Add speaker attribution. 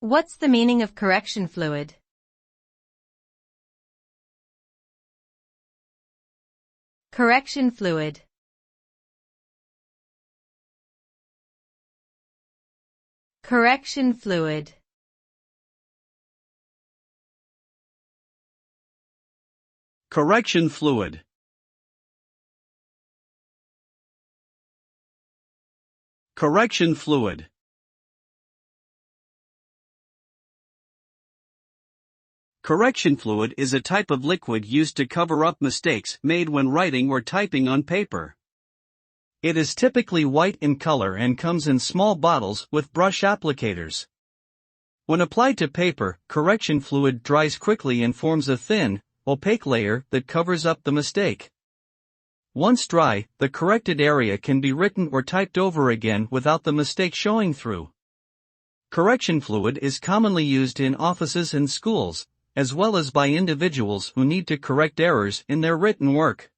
Speaker 1: What's the meaning of correction fluid? Correction fluid. Correction fluid.
Speaker 2: Correction fluid. Correction fluid. Correction fluid is a type of liquid used to cover up mistakes made when writing or typing on paper. It is typically white in color and comes in small bottles with brush applicators. When applied to paper, correction fluid dries quickly and forms a thin, opaque layer that covers up the mistake. Once dry, the corrected area can be written or typed over again without the mistake showing through. Correction fluid is commonly used in offices and schools, as well as by individuals who need to correct errors in their written work.